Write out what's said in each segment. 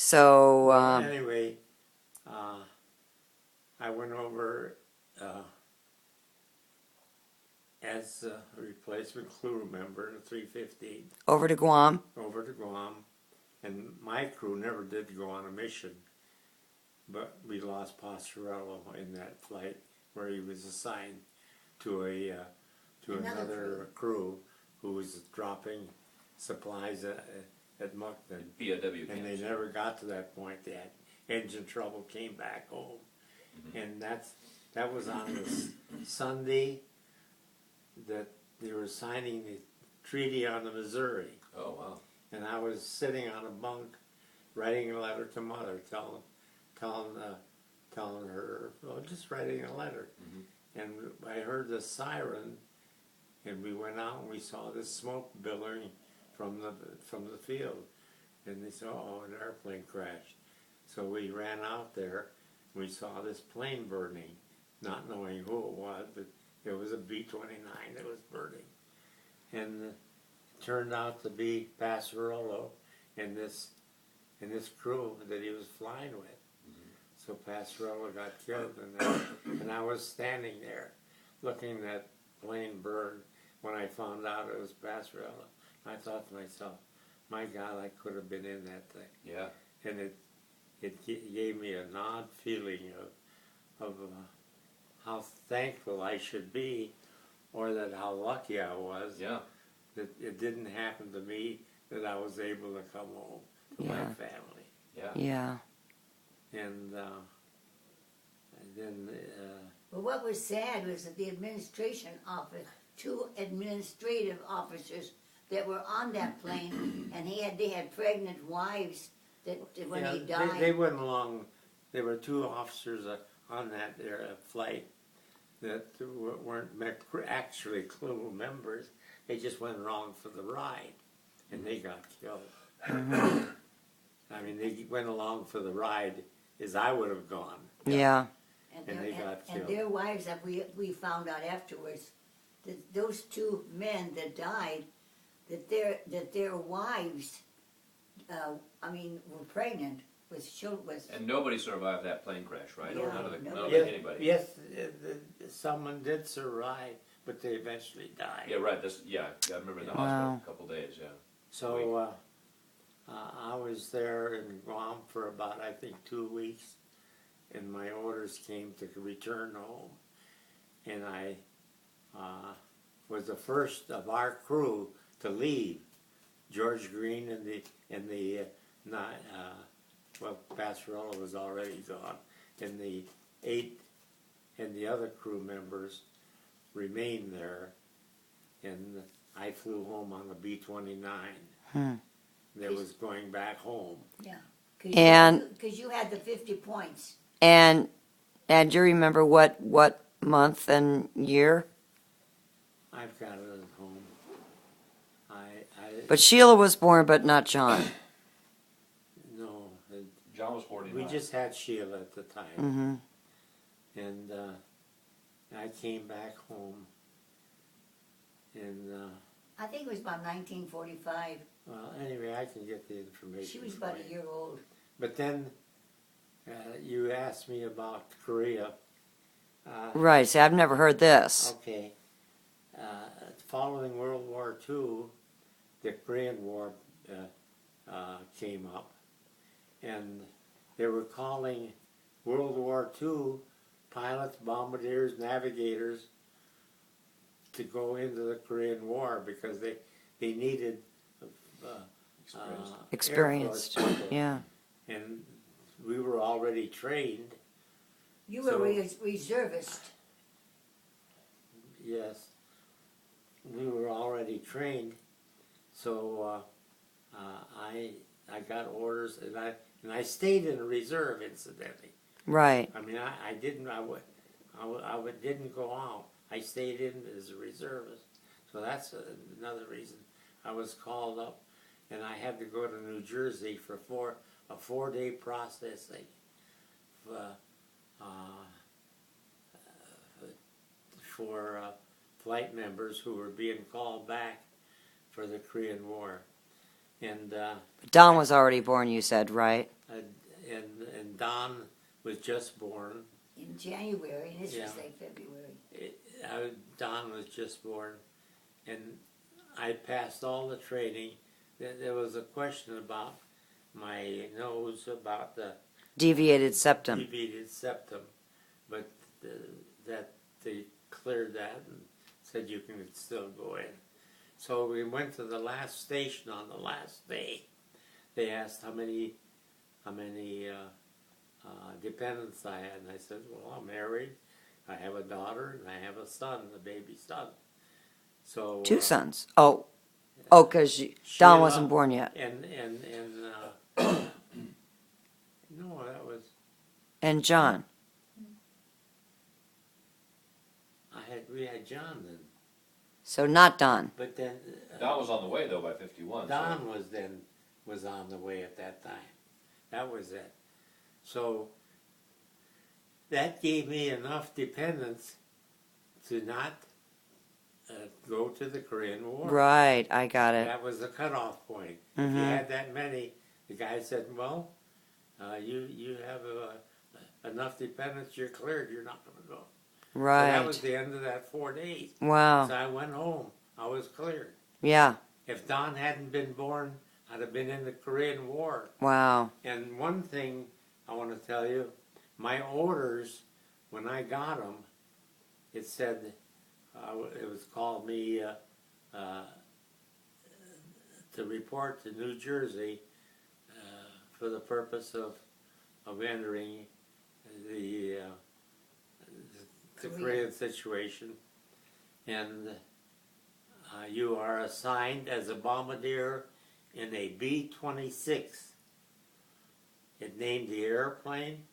So, anyway, I went over as a replacement crew member in 315 over to Guam. over to Guam, and my crew never did go on a mission, but we lost Pastorello in that flight where he was assigned to another crew who was dropping supplies at Mukden. POW And they never got to that point. They had engine trouble, came back home. And that was on this Sunday that they were signing the treaty on the Missouri. Oh, wow. And I was sitting on a bunk writing a letter to Mother, telling her, well, just writing a letter. And I heard the siren, and we went out and we saw this smoke billowing from the field. And they said, oh, an airplane crashed. So we ran out there, and we saw this plane burning, not knowing who it was, but it was a B-29 that was burning. And it turned out to be Pastorello and this crew that he was flying with. So Pastorello got killed, and I was standing there looking at that plane burn when I found out it was Pastorello. I thought to myself, my God, I could have been in that thing. Yeah. And it gave me an odd feeling of how thankful I should be, or that how lucky I was. Yeah. That it didn't happen to me, that I was able to come home to my family. Yeah. Yeah. And then But what was sad was that the administration office, 2 administrative officers that were on that plane, and they had pregnant wives that when he died. they went along. There were 2 officers on that flight that weren't actually crew members. They just went along for the ride, and they got killed. I mean, they went along for the ride as I would have gone. Yeah. And they got killed. And their wives, that we found out afterwards, that those 2 men that died, that their wives, were pregnant with children. And nobody survived that plane crash, right? Yeah, None of Yes, anybody. yes, someone did survive, but they eventually died. Yeah, right. I remember in the Wow. hospital a couple days. Yeah. So I was there in Guam for about, I think, 2 weeks, and my orders came to return home, and I was the first of our crew to leave. George Green and the Pastorello was already gone, and the 8 and the other crew members remained there, and I flew home on the B-29 that was going back home. Yeah. Because you had the 50 points. And do you remember what month and year? I've got it at home. But Sheila was born, but not John. No, John was 49. we just had Sheila at the time, Mm-hmm. and I came back home, and I think it was about 1945. well, anyway, I can get the information. She was for about you. a year old. But then you asked me about Korea. Right. See, I've never heard this. Okay. Following World War II, the Korean War came up, and they were calling World War II pilots, bombardiers, navigators to go into the Korean War because they needed Experienced. Air Force people. Yeah. And we were already trained. You were reservist. Yes, we were already trained, so I got orders, and I stayed in the reserve, incidentally. Right. I mean, I didn't didn't go out. I stayed in as a reservist, so that's another reason I was called up, and I had to go to New Jersey for a 4-day processing. For flight members who were being called back for the Korean War. And Don was already born, you said, right? Don was just born. in January, and this Yeah. was like February. Don was just born, and I passed all the training. There was a question about my nose, about the Deviated septum. deviated septum, but that they cleared that and said you can still go in. So we went to the last station on the last day. They asked how many dependents I had, and I said, well, I'm married, I have a daughter, and I have a son, a baby son. So 2 sons. Oh, because Don Sheila wasn't born yet. and no, that was And John. we had John then, So not Don. but then Don was on the way though by 51. Don was on the way at that time. That was it. So that gave me enough dependence to not go to the Korean War. Right, I got it. That was the cutoff point. If you had that many, the guy said, well, you have enough dependents, you're cleared, you're not going to go. So that was Right. the end of that 4 days. Wow. So I went home. I was cleared. Yeah. If Don hadn't been born, I'd have been in the Korean War. Wow. And one thing I want to tell you, my orders, when I got them, it said, it was called me to report to New Jersey for the purpose of entering the Korean situation. And you are assigned as a bombardier in a B-26. It named the airplane,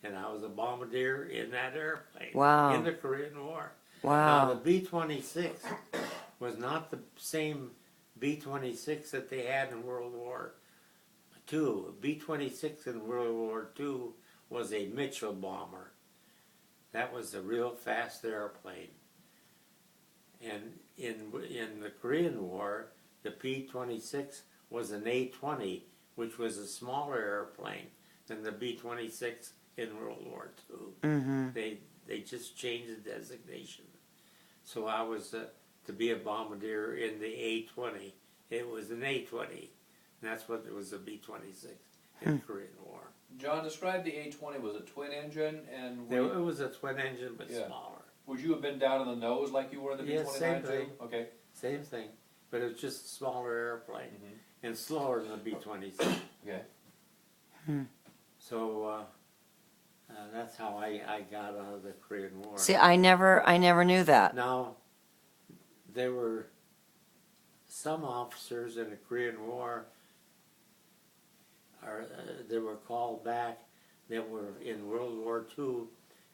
and I was a bombardier in that airplane. Wow. In the Korean War. Now, Wow. the B-26 was not the same B-26 that they had in World War II. B-26 in World War II was a Mitchell bomber. That was a real fast airplane. And in the Korean War, the P-26 was an A-20, which was a smaller airplane than the B-26 in World War II. Mm-hmm. They just changed the designation. So I was to be a bombardier in the A-20. It was an A-20. And that's what it was, a B-26 in the Korean War. John, described the A-20 was a twin engine, and It was a twin engine, but Yeah. smaller. would you have been down in the nose like you were in the Yes, B-29 same too? thing. Okay. Same thing. But it was just a smaller airplane and slower than the B-26. Okay. So that's how I got out of the Korean War. See, I never knew that. Now, there were some officers in the Korean War that were called back that were in World War II.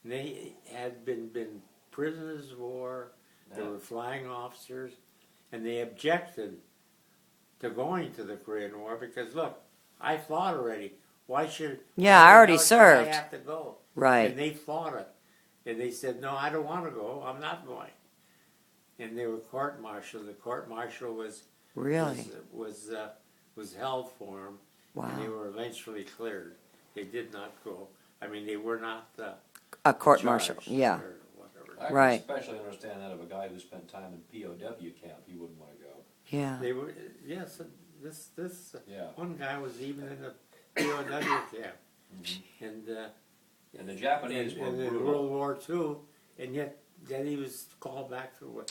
And they had been prisoners of war. They Yeah. were flying officers, and they objected to going to the Korean War because, look, I fought already. Why should Yeah, why I the already hell should served. I have to go? Right. And they fought it. And they said, no, I don't want to go. I'm not going. And they were court-martialed. The court-martial was Really? was held for them, and they Wow. were eventually cleared. They did not go. I mean, they were not A court martial. charged Yeah. or whatever. I can Right. especially understand that of a guy who spent time in POW camp. He wouldn't want to go. Yeah. They were yes. This Yeah. one guy was even in the POW camp, and And the Japanese were and in brutal. World War II, and yet then he was called back to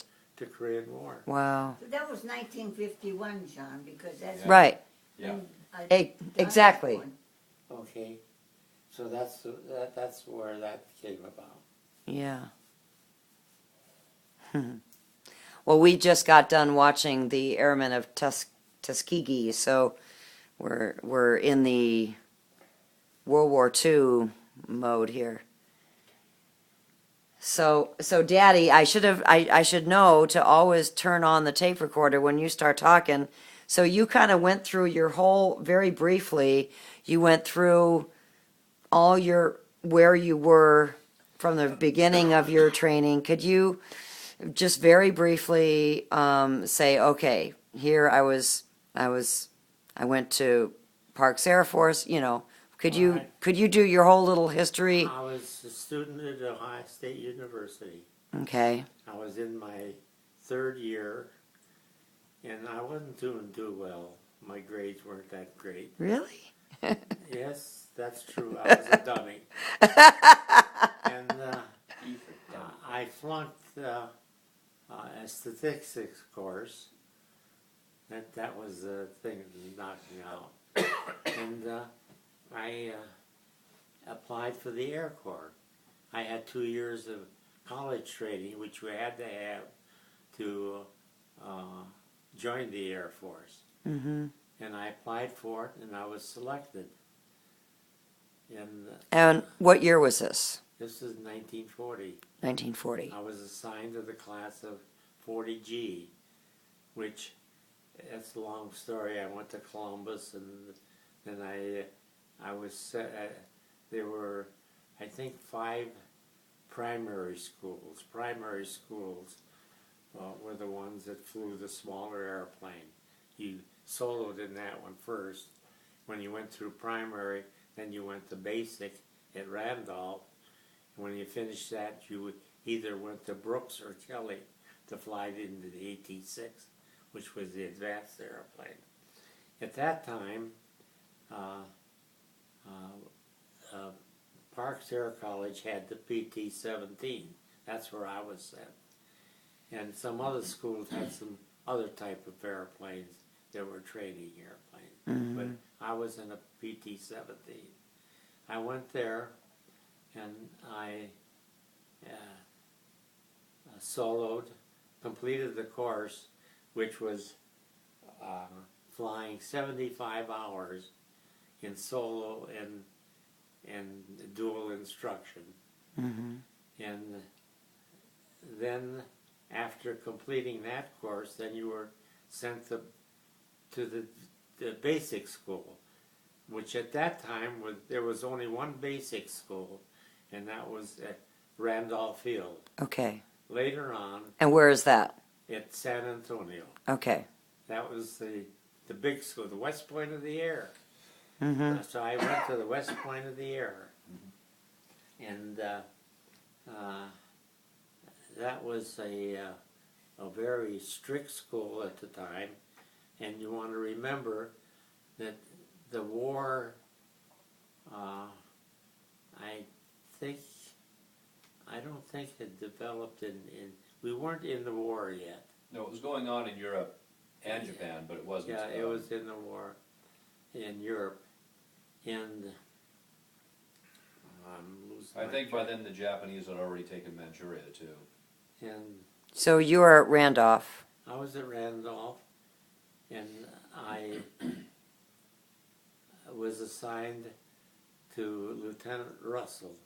Korean War. Wow. So that was 1951, John, because that's Yeah. Right. Yeah. when, E- Don was exactly. born. Okay, so that's where that came about. Yeah. Well, we just got done watching the Airmen of Tuskegee, so we're in the World War II mode here. So Daddy, I should know to always turn on the tape recorder when you start talking. So you kind of went through your whole, very briefly, you went through all where you were from the beginning of your training. Could you just very briefly say, okay, here I went to Parks Air Force, Could All you right. could you do your whole little history? I was a student at Ohio State University. Okay. I was in my 3rd year, and I wasn't doing too well. My grades weren't that great. Really? Yes, that's true. I was a dummy. And E for dummy. I flunked a statistics course. That was the thing that knocked me out. And I applied for the Air Corps. I had 2 years of college training, which we had to have to join the Air Force. Mm-hmm. And I applied for it, and I was selected. And And what year was this? this is 1940. 1940. I was assigned to the class of 40G, which, that's a long story. I went to Columbus, and then I was, there were, I think, 5 primary schools. Primary schools were the ones that flew the smaller airplane. You soloed in that one first. When you went through primary, then you went to basic at Randolph. And when you finished that, you either went to Brooks or Kelly to fly into the AT-6, which was the advanced airplane. At that time, Parks Air College had the PT-17. That's where I was sent. And some other schools had some other type of airplanes that were training airplanes. But I was in a PT-17. I went there, and I soloed, completed the course, which was flying 75 hours in solo and dual instruction. Mm-hmm. And then after completing that course, then you were sent to the basic school, which at that time there was only one basic school, and that was at Randolph Field. Okay. Later on, And where is that? at San Antonio, Okay. that was the big school, the West Point of the Air. Mm-hmm. So I went to the West Point of the Air, and that was a very strict school at the time. And you want to remember that the war, I don't think it developed we weren't in the war yet. No, it was going on in Europe and Japan, but it wasn't. Yeah, it was in the war in Europe. And I'm losing I my think by track. then the Japanese had already taken Manchuria too. And So you were at Randolph. I was at Randolph, and I was assigned to Lieutenant Russell,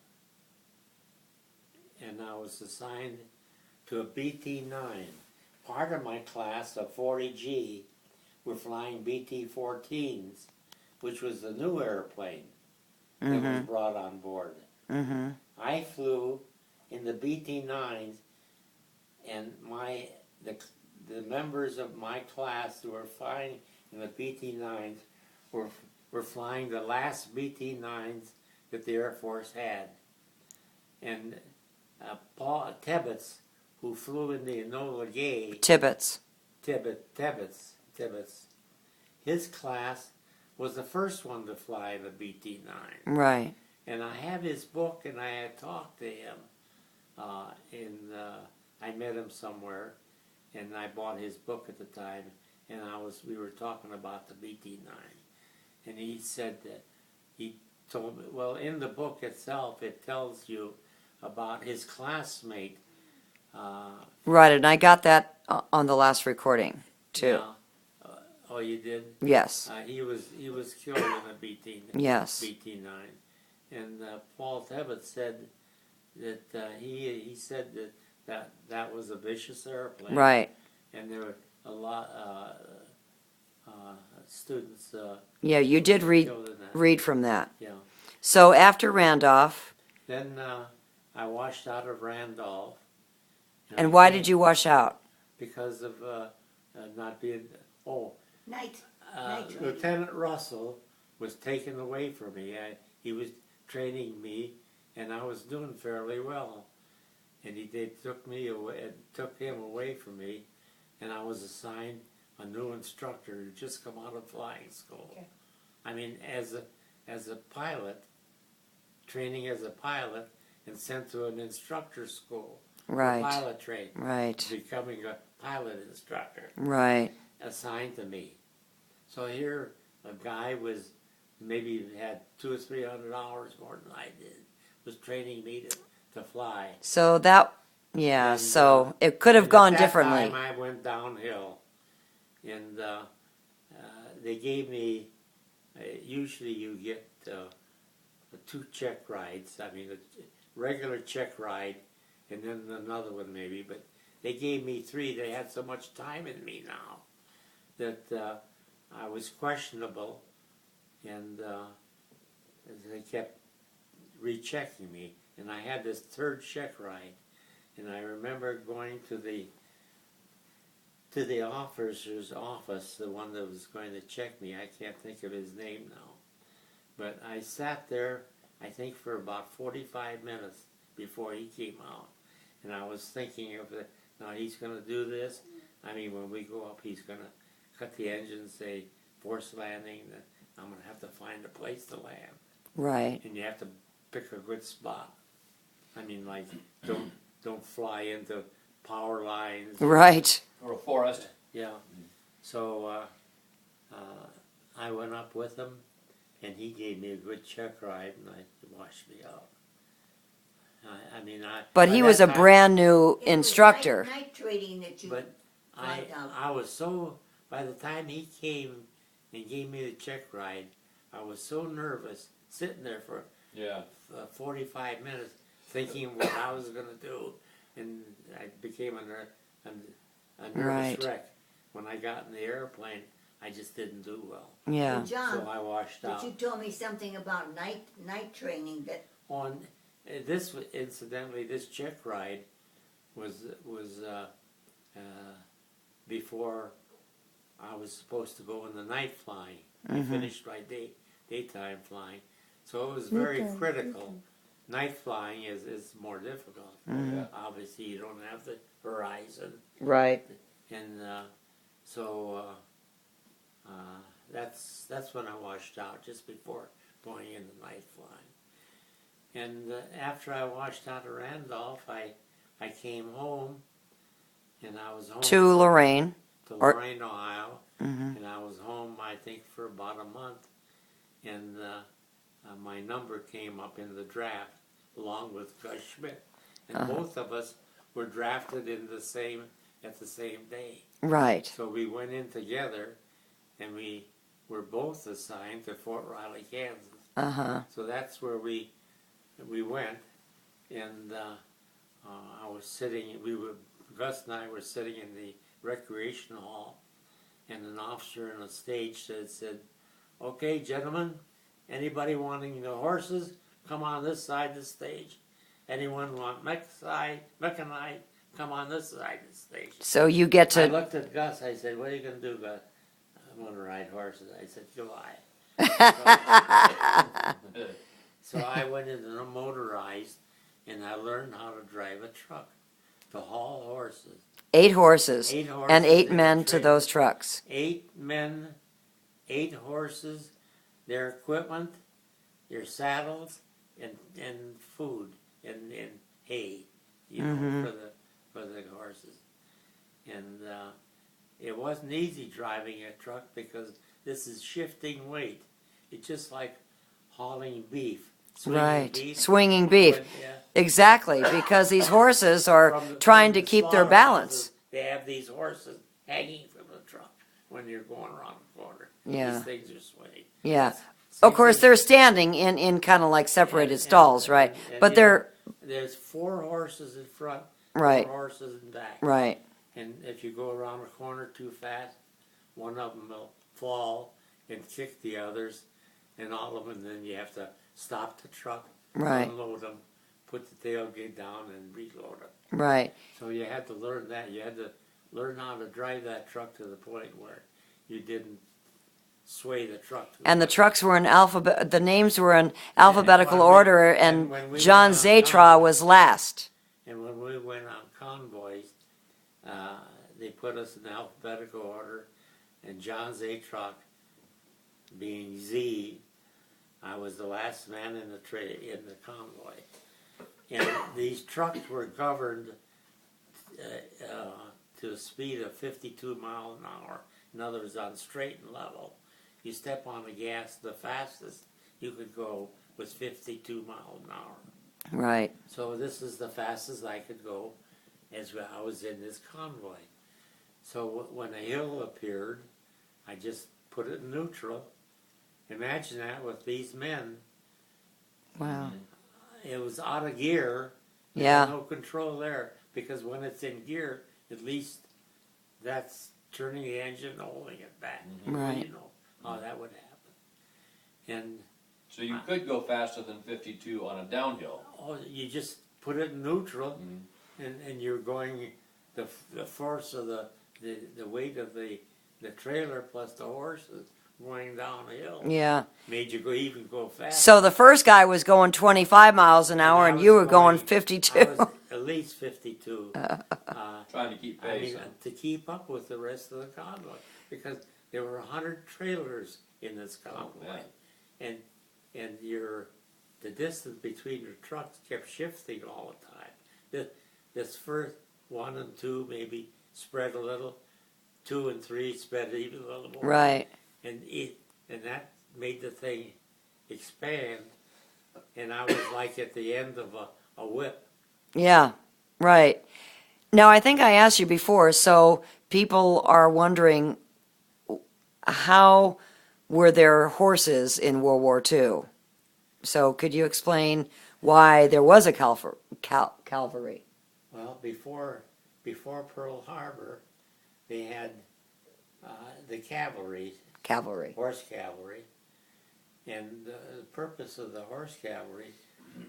and I was assigned to a BT-9. Part of my class of 40G were flying BT-14s, which was the new airplane that was Mm-hmm. brought on board. Mm-hmm. I flew in the BT-9s, and the members of my class who were flying in the BT-9s were flying the last BT-9s that the Air Force had. And Paul Tibbets, who flew in the Enola Gay, Tibbets. Tibbets, his class was the first one to fly the BT-9. Right. And I have his book, and I had talked to him. I met him somewhere, and I bought his book at the time, and we were talking about the BT-9. And he said that, he told me, well, in the book itself, it tells you about his classmate. Right, and I got that on the last recording too. Yeah. Oh, you did? Yes. He was killed in a BT-9. Yes. BT-9. And Paul Tebbett said that he said that was a vicious airplane. Right. And there were a lot students Yeah, you did killed in that. read from that. Yeah. So after Randolph, Then I washed out of Randolph. and why did you wash out? Because of not being. Night. Night. Lieutenant Russell was taken away from me. He was training me, and I was doing fairly well. And they took me away, took him away from me, and I was assigned a new instructor who just come out of flying school. Okay. I mean, as a pilot, training as a pilot, and sent to an instructor school, Right. pilot training, Right. becoming a pilot instructor, Right. assigned to me. So here, a guy maybe had 200 or 300 hours more than I did, was training me to fly. So that, yeah, And, so it could have And gone at that differently. time, I went downhill, and they gave me. Usually, you get 2 check rides. I mean, a regular check ride, and then another one maybe. But they gave me 3. They had so much time in me now that I was questionable, and they kept rechecking me. And I had this 3rd check ride. And I remember going to the officer's office, the one that was going to check me. I can't think of his name now. But I sat there, I think, for about 45 minutes before he came out. And I was thinking of now he's going to do this. I mean, when we go up, he's going to cut the engine, say, forced landing. Then I'm going to have to find a place to land. Right. And you have to pick a good spot. I mean, like, don't fly into power lines. Right. Or a Forrest. Yeah. So I went up with him, and he gave me a good check ride, and I washed me out. But by he that was a time- brand new It was instructor. night trading that you But found out. I was so, by the time he came and gave me the check ride, I was so nervous, sitting there for Yeah. 45 minutes, thinking what I was going to do, and I became a nervous Right. wreck. When I got in the airplane, I just didn't do well. Yeah. And John, So I washed but out. you told me something about night training that On this, incidentally, this check ride was before I was supposed to go in the night flying. I finished my daytime flying, so it was very critical. Night flying is more difficult. Yeah. Obviously, you don't have the horizon, Right. and so that's when I washed out, just before going into night flying. And after I washed out of Randolph, I came home, and I was home To Lorraine. to or- Lorain, Ohio, Hmm. and I was home, I think, for about a month, and my number came up in the draft along with Gus Schmidt, and both of us were drafted at the same day. Right. So we went in together, and we were both assigned to Fort Riley, Kansas. Uh-huh. So that's where we went, and I was sitting. Gus and I were sitting in the recreation hall, and an officer on the stage said, "Okay, gentlemen, anybody wanting the horses, come on this side of the stage. Anyone want mechanized, come on this side of the stage." So you get I to, looked at Gus. I said, "What are you going to do, Gus?" "I'm going to ride horses." I said, "Goodbye." So I went into the motorized, and I learned how to drive a truck to haul horses. 8 horses. 8 horses And 8 in a men to trailer. those trucks. 8 men, 8 horses, their equipment, their saddles, and food, and hay, for the horses. And it wasn't easy driving a truck, because this is shifting weight. It's just like hauling beef. Swinging Right. beef. Swinging beef. But, yeah, Exactly, because these horses are from trying to the keep their slaughterhouses, balance. They have these horses hanging from the truck when you're going around the corner. Yeah. These things are swinging. Yeah. Same Of course, thing. they're standing in kind of like separated And- stalls, right? and, But you they're, know, there's 4 horses in front, Right. 4 horses in back. right, And if you go around the corner too fast, one of them will fall and kick the others, and all of them, and then you have to stop the truck, right, unload them, put the tailgate down, and reload them. right. So you had to learn that. You had to learn how to drive that truck to the point where you didn't sway the truck. And the trucks were in alphabet. The names were in alphabetical when we- order, and and when we John went on Zatroch convoy- was last. And when we went on convoys, they put us in alphabetical order, and John Zatroch, being Z, I was the last man in the convoy. And these trucks were governed to a speed of 52 miles an hour. In other words, on straight and level. You step on the gas, the fastest you could go was 52 miles an hour. Right. So this is the fastest I could go as I was in this convoy. So when a hill appeared, I just put it in neutral. Imagine that with these men. Wow. It was out of gear. There Yeah. was no control there, because when it's in gear, at least that's turning the engine and holding it back. Right. You know how that would happen. And So you could go faster than 52 on a downhill. you just put it in neutral, and you're going the force of the weight of the trailer plus the horses going downhill Yeah. made you even go fast. So the first guy was going 25 miles an hour, and you were going 52. I was at least 52. Trying to keep I pace. mean, to keep up with the rest of the convoy, because there were 100 trailers in this convoy, and the distance between your trucks kept shifting all the time. This first 1 and 2 maybe spread a little, 2 and 3 spread even a little more. Right. And that made the thing expand, and I was like at the end of a whip. Yeah. Right. Now, I think I asked you before, so people are wondering, how were there horses in World War II? So could you explain why there was a cavalry? Well, before Pearl Harbor, they had the cavalry, horse cavalry, and the purpose of the horse cavalry,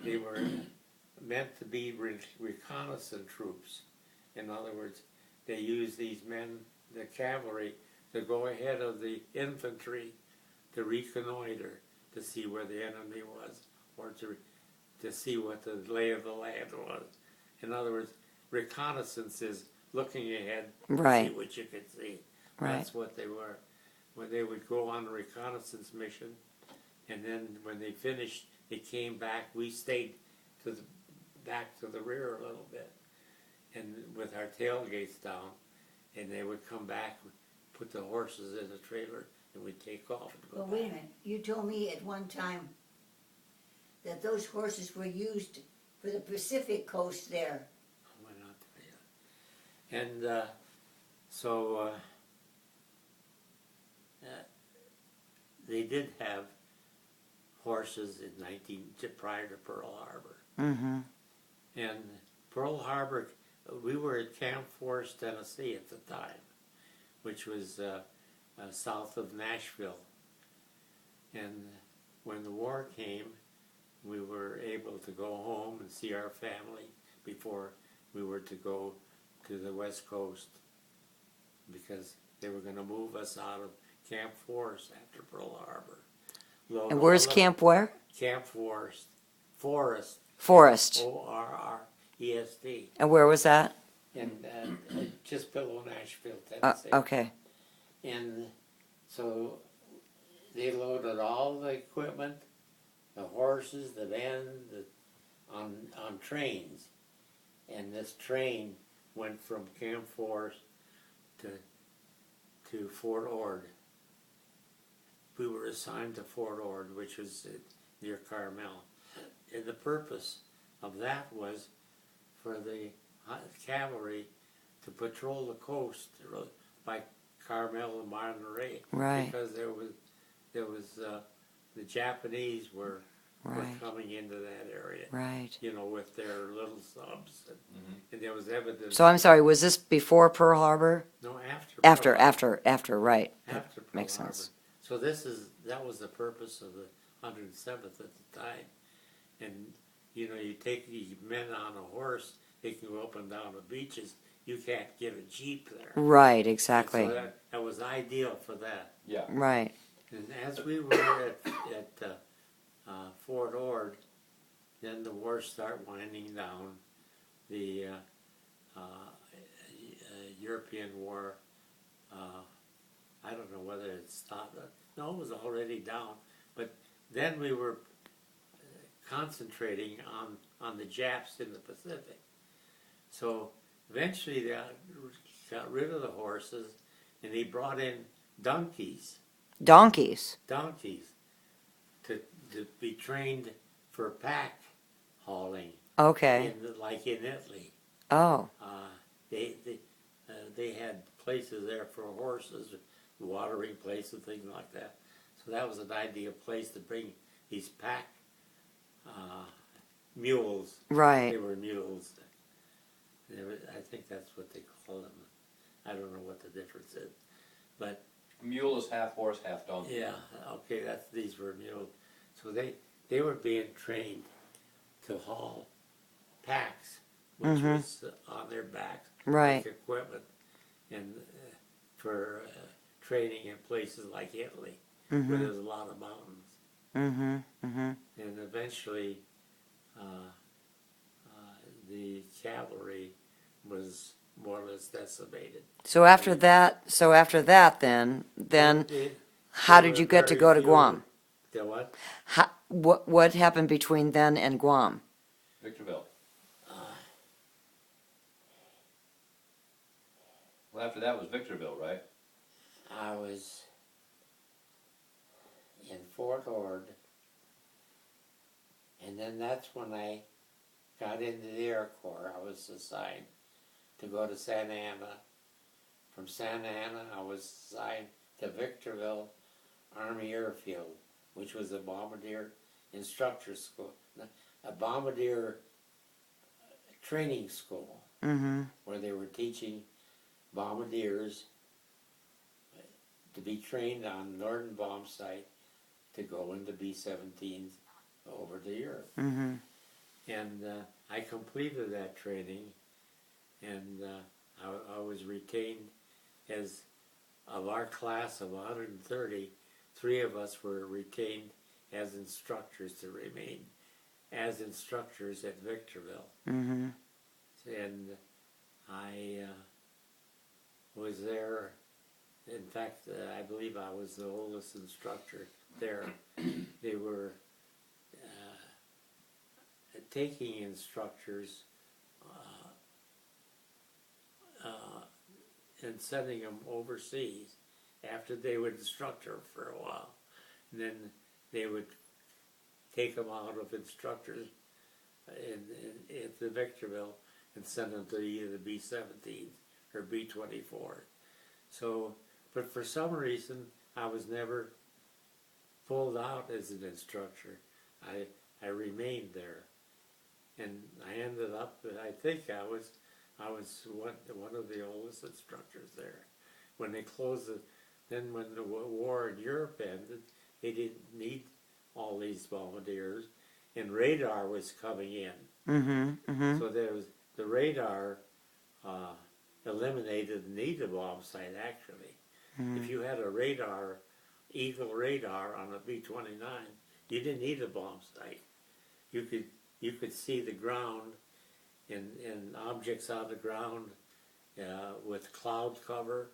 they were meant to be reconnaissance troops. In other words, they used these men, the cavalry, to go ahead of the infantry to reconnoiter, to see where the enemy was, or to see what the lay of the land was. In other words, reconnaissance is looking ahead to Right. see what you could see. Right. That's what they were. When they would go on a reconnaissance mission, and then when they finished, they came back. We stayed back to the rear a little bit, and with our tailgates down, and they would come back, put the horses in the trailer, and we'd take off and go Well, back. wait a minute, you told me at one time that those horses were used for the Pacific coast there. Why not? Yeah. And so they did have horses in prior to Pearl Harbor. Mm-hmm. And Pearl Harbor, we were at Camp Forrest, Tennessee at the time, which was south of Nashville. And when the war came, we were able to go home and see our family before we were to go to the West Coast, because they were going to move us out of Camp Forrest after Pearl Harbor. And where's Camp where? Camp Forrest. Forrest. Forrest. Forrest. And where was that? And just below Nashville, Tennessee. Okay. And so they loaded all the equipment, the horses, the men, on trains. And this train went from Camp Forrest to Fort Ord. We were assigned to Fort Ord, which was near Carmel. And the purpose of that was for the cavalry to patrol the coast by Carmel and Monterey. Right. Because there was the Japanese were coming into that area. Right. You know, with their little subs, and there was evidence. So I'm sorry, was this before Pearl Harbor? No, after. After, Pearl after, right. After Pearl Makes Harbor. sense. So that was the purpose of the 107th at the time. And, you know, you take these men on a horse, they can go up and down the beaches. You can't get a Jeep there. Right, exactly. And so that was ideal for that. Yeah. Right. And as we were at Fort Ord, then the war started winding down. The European War, I don't know whether it stopped. No, it was already down. But then we were concentrating on the Japs in the Pacific. So eventually they got rid of the horses, and they brought in donkeys Donkeys. to be trained for pack hauling, Okay. like in Italy. Oh. They had places there for horses, watering places, things like that. So that was an ideal place to bring these pack mules. Right. They were mules. I think that's what they call them. I don't know what the difference is, but A mule is half horse, half donkey. yeah, okay, these were mules. So they were being trained to haul packs, which was on their backs, Right. with equipment, and for training in places like Italy, where there's a lot of mountains. Mm-hmm. Mm-hmm. And eventually, the cavalry was more or less decimated. So after that, then how did you get to go to Guam? The what? What happened between then and Guam? Victorville. Well, after that was Victorville, right? I was in Fort Ord, and then that's when I got into the Air Corps. I was assigned to go to Santa Ana. From Santa Ana, I was assigned to Victorville Army Airfield, which was a bombardier instructor school, a bombardier training school, Mm-hmm. where they were teaching bombardiers to be trained on Norden bomb site to go into B-17s over to Europe. Mm-hmm. And I completed that training, and I was retained as, of our class of 130, 3 of us were retained as instructors to remain as instructors at Victorville. Mm-hmm. And I was there. In fact, I believe I was the oldest instructor there. They were taking instructors and sending them overseas after they would instruct her for a while. And then they would take them out of instructors at the Victorville and send them to either the B-17 or B-24. So, but for some reason, I was never pulled out as an instructor. I remained there, and I ended up. I think I was one of the oldest instructors there. When they closed it, then when the war in Europe ended, they didn't need all these bombardiers, and radar was coming in. Mm-hmm. Mm-hmm. So there was the radar eliminated the need of bomb sight. Actually, if you had a radar, Eagle radar on a B-29, you didn't need a bomb sight. You could see the ground and objects on the ground with cloud cover.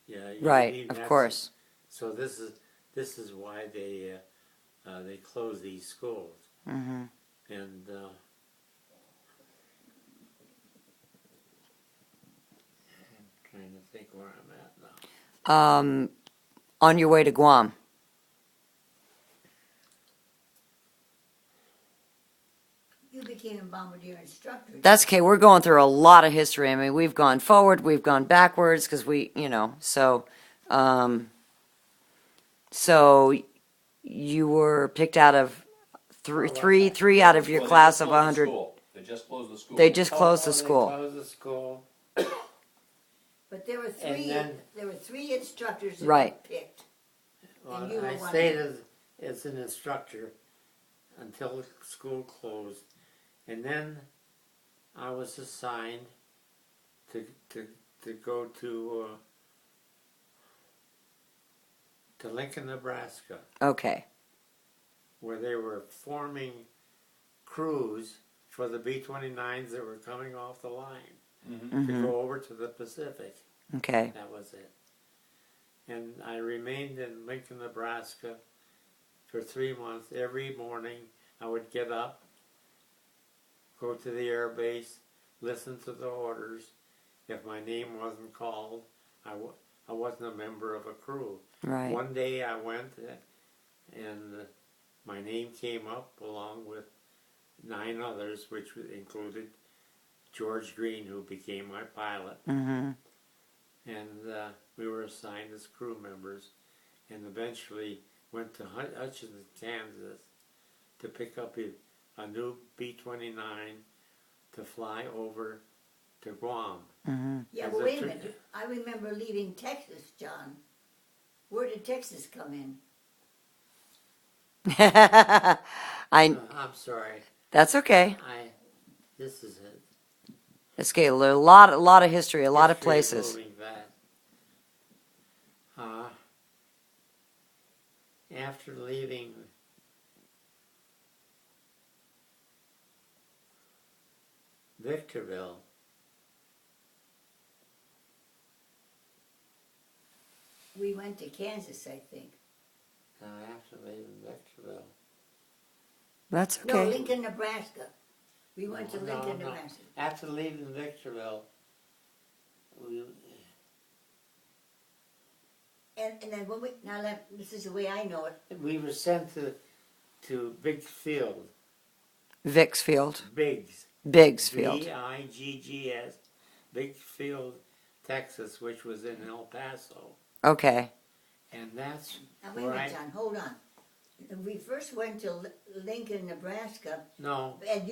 Yeah, Right. Of course. So this is why they closed these schools. Mm-hmm. And I'm trying to think where I'm at now. On your way to Guam. You became a bombardier instructor. That's okay. We're going through a lot of history. I mean, we've gone forward, we've gone backwards because so you were picked out of three out of your Well, class of 100. They just closed the school. They just closed the They school. closed the school. But there were And three. then- There were 3 instructors that Right. were picked. Well, And you were I one stayed of as an instructor until the school closed, and then I was assigned to go to to Lincoln, Nebraska, Okay. where they were forming crews for the B-29s that were coming off the line to go over to the Pacific. Okay. That was it. And I remained in Lincoln, Nebraska for 3 months. Every morning I would get up, go to the air base, listen to the orders. If my name wasn't called, I wasn't a member of a crew. Right. One day I went and my name came up along with 9 others, which included George Green, who became my pilot. Mm-hmm. And we were assigned as crew members and eventually went to Hutchinson, Kansas to pick up a new B-29 to fly over to Guam. Mm-hmm. Yeah, As well, a wait a tr- minute. I remember leaving Texas, John. Where did Texas come in? I'm sorry. That's okay. This is it. It's okay. A lot of history, a lot of History is places. moving fast. After leaving Victorville, We went to Kansas, I think. after leaving Victorville, That's No, okay. Lincoln, Nebraska. We went to No, Lincoln, no. Nebraska. After leaving Victorville, And then when we, this is the way I know it. we were sent to Big Field, Vicksfield. Biggs, Biggsfield. Biggs, Big Field, Texas, which was in El Paso, Okay. and that's Now, wait a where minute, John, hold on. We first went to Lincoln, Nebraska, no, and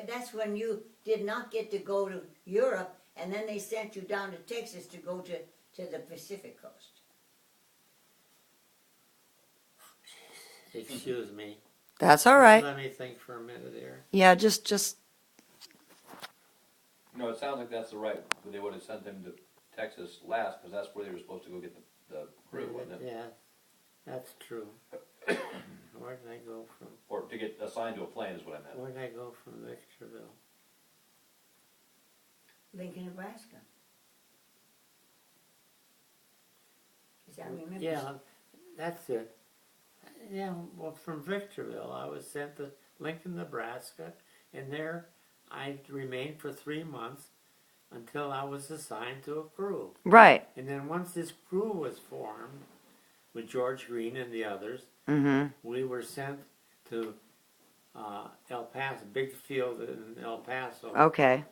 that's when you did not get to go to Europe, and then they sent you down to Texas to go to the Pacific coast. excuse me. That's all right. Let me think for a minute here. Yeah, just No, it sounds like that's the right, they would have sent them to Texas last, because that's where they were supposed to go get the crew, wasn't it? Yeah, that's true. Where did I go from? Or to get assigned to a plane is what I meant. Where did I go from Victorville? Lincoln, Nebraska. As I remember. Yeah, that's it. Yeah, well, from Victorville, I was sent to Lincoln, Nebraska, and there I remained for 3 months until I was assigned to a crew. right. And then once this crew was formed, with George Green and the others, Mm-hmm. we were sent to El Paso, Big Field in El Paso, Okay.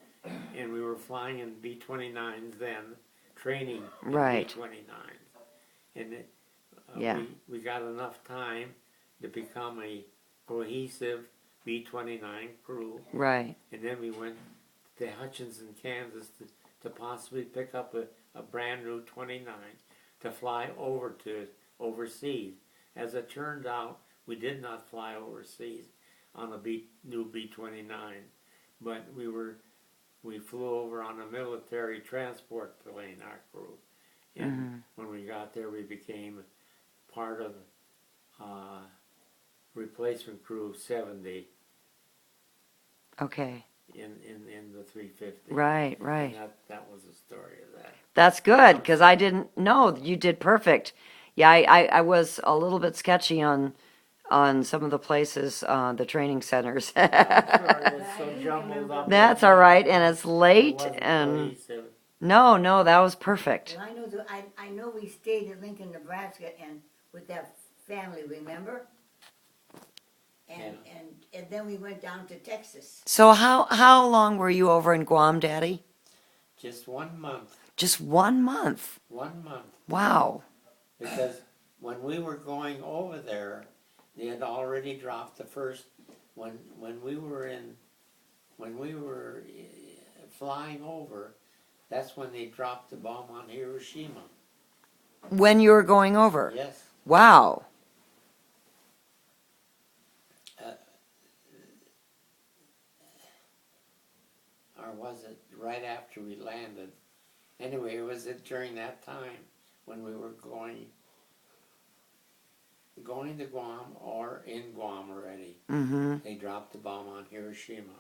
and we were flying in B-29s then, training in Right. B-29s. And Yeah. we got enough time to become a cohesive B-29 crew, Right. and then we went to Hutchinson, Kansas to possibly pick up a brand new 29 to fly over to overseas. As it turned out, we did not fly overseas on a new B-29, but we flew over on a military transport plane, our crew. And when we got there, we became part of replacement crew 70 Okay. in the 350. Right, And right. that was the story of that. That's good because I didn't know. You did perfect. Yeah, I was a little bit sketchy on some of the places, the training centers. Sorry, it's so jumbled up. That's all right, and it's It late, wasn't and cohesive. no, that was perfect. Well, I know I know we stayed in Lincoln, Nebraska, and with that family, remember? And then we went down to Texas. So how long were you over in Guam, Daddy? Just 1 month. Just 1 month. 1 month. Wow. Because when we were going over there, they had already dropped the first. When we were flying over, that's when they dropped the bomb on Hiroshima. When you were going over? Yes. Wow. Or was it right after we landed? Anyway, it was during that time when we were going going to Guam or in Guam already. Mm-hmm. They dropped the bomb on Hiroshima.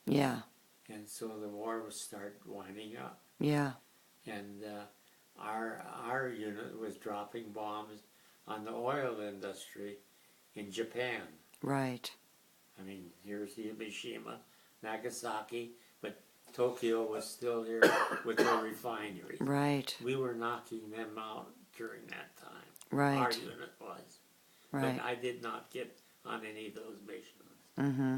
Yeah. And so the war was start winding up. Yeah. And our unit was dropping bombs on the oil industry in Japan. Right. I mean, here's Hiroshima, Nagasaki, but Tokyo was still here with their refinery. Right. We were knocking them out during that time. Right. Our unit was. Right. But I did not get on any of those missions. Mm-hmm.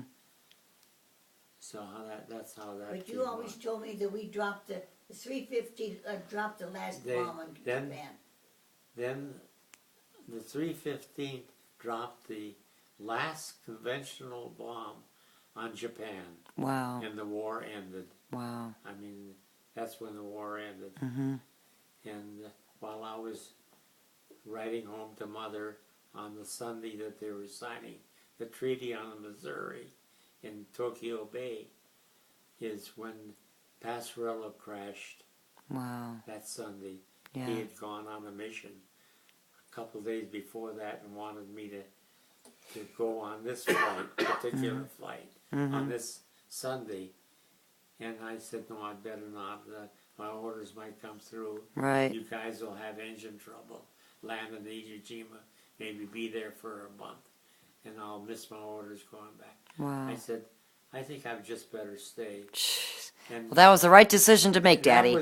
So that's how that But came you always on. told me that we dropped the 350, dropped the last They- bomb on then- Japan. Then the 315th dropped the last conventional bomb on Japan, Wow. and the war ended. Wow. I mean, that's when the war ended. Mm-hmm. And while I was writing home to Mother on the Sunday that they were signing the treaty on the Missouri in Tokyo Bay, is when Passarello crashed Wow. that Sunday. Yeah. He had gone on a mission a couple of days before that and wanted me to go on this flight, particular flight, on this Sunday. And I said, no, I'd better not. My orders might come through. Right. You guys will have engine trouble. Land in Iwo Jima, maybe be there for a month. And I'll miss my orders going back. Wow. I said, I think I'd just better stay. Jeez. And Well, that was the right decision to make, Daddy.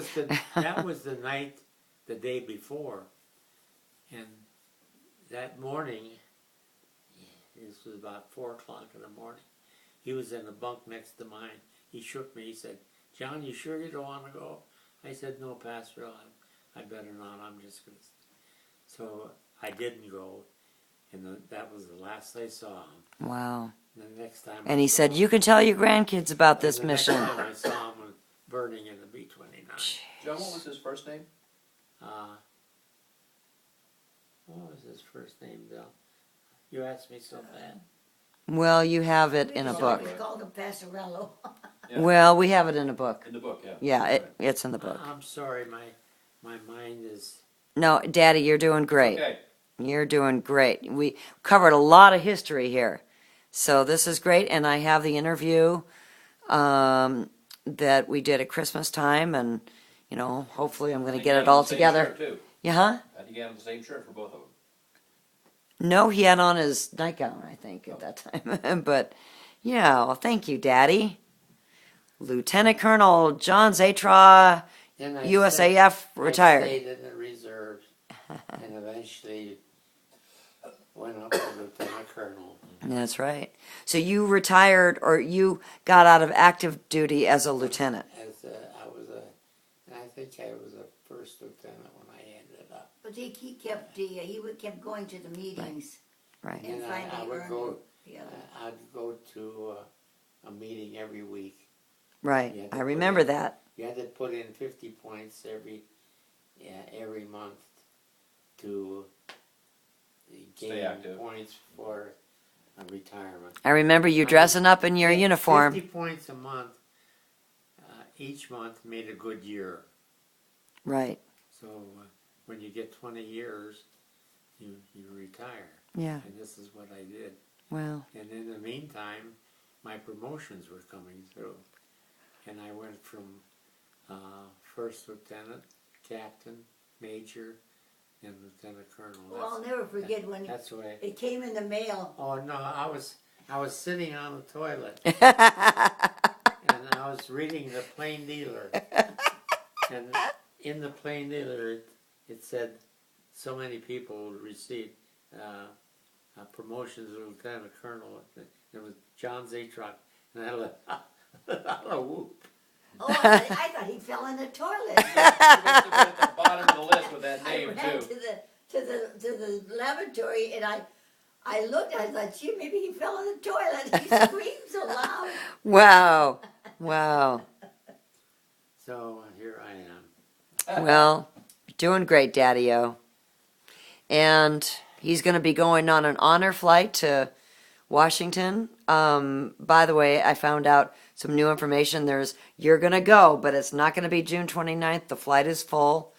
that was the night, the day before. And that morning, this was about 4 o'clock in the morning, he was in the bunk next to mine. He shook me. He said, John, you sure you don't want to go? I said, no, Pastor, I better not. I'm just going to stay. So I didn't go. And that was the last I saw him. Wow. The next time And he said, you can tell your grandkids about this the mission. Next time I saw him burning in the B-29. John, what was his first name? What was his first name, Bill? You asked me so bad. Well, you have it We in a just book. always called him Passarello. Yeah. Well, we have it in a book. In the book, yeah. Yeah, it's in the book. I'm sorry, my mind is. No, Daddy, you're doing great. Okay. You're doing great. We covered a lot of history here. So this is great. And I have the interview that we did at Christmas time. And, you know, hopefully I'm going to get it all together. Yeah, huh? I think he had the same shirt for both of them. No, he had on his nightgown, I think, at that time. But, yeah, well, thank you, Daddy. Lieutenant Colonel John Zatroch, Then I USAF, retired. I stayed in the reserves and eventually went up to Lieutenant Colonel. That's right. So you retired, or you got out of active duty as a lieutenant. I think I was a first lieutenant when I ended up. But he kept kept going to the meetings. Right. And And finally I would earned go. the other. I'd go to a meeting every week. Right. Yeah, I remember that. You had to put in 50 points every month to Stay gain active. points for a retirement. I remember you dressing up in your uniform. 50 points a month, each month made a good year. Right. So when you get 20 years, you retire. Yeah. And this is what I did. Well, And in the meantime, my promotions were coming through. And I went from first lieutenant, captain, major, and lieutenant colonel. Well, I'll never forget when That's the way. it came in the mail. Oh no, I was sitting on the toilet and I was reading the Plain Dealer, and in the Plain Dealer it said so many people received promotions to lieutenant colonel. It was John Zatroch, and I let out a whoop. Oh, I thought he fell in the toilet. He must have been at the bottom of the list with that I name ran too. to the lavatory and I looked. I thought, gee, maybe he fell in the toilet. He screamed so loud. wow. Wow. So here I am. Well, doing great, Daddy-o. And he's going to be going on an honor flight to Washington. By the way, I found out some new information. You're going to go, but it's not going to be June 29th. The flight is full.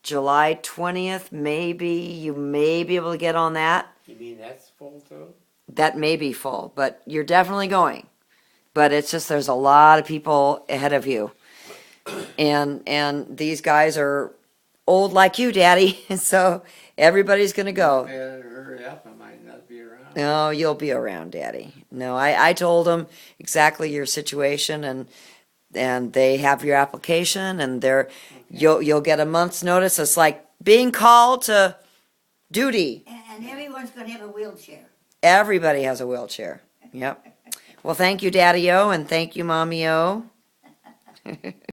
July 20th, maybe, you may be able to get on that. You mean that's full too? That may be full, but you're definitely going. But it's just, there's a lot of people ahead of you. And these guys are old like you, Daddy, so everybody's gonna go. Better hurry up, I might not be around. No, you'll be around, Daddy. No, I told them exactly your situation, and they have your application, and you'll get a month's notice. It's like being called to duty. And everyone's gonna have a wheelchair. Everybody has a wheelchair. Yep. Well, thank you, Daddy-O, and thank you, Mommy-O.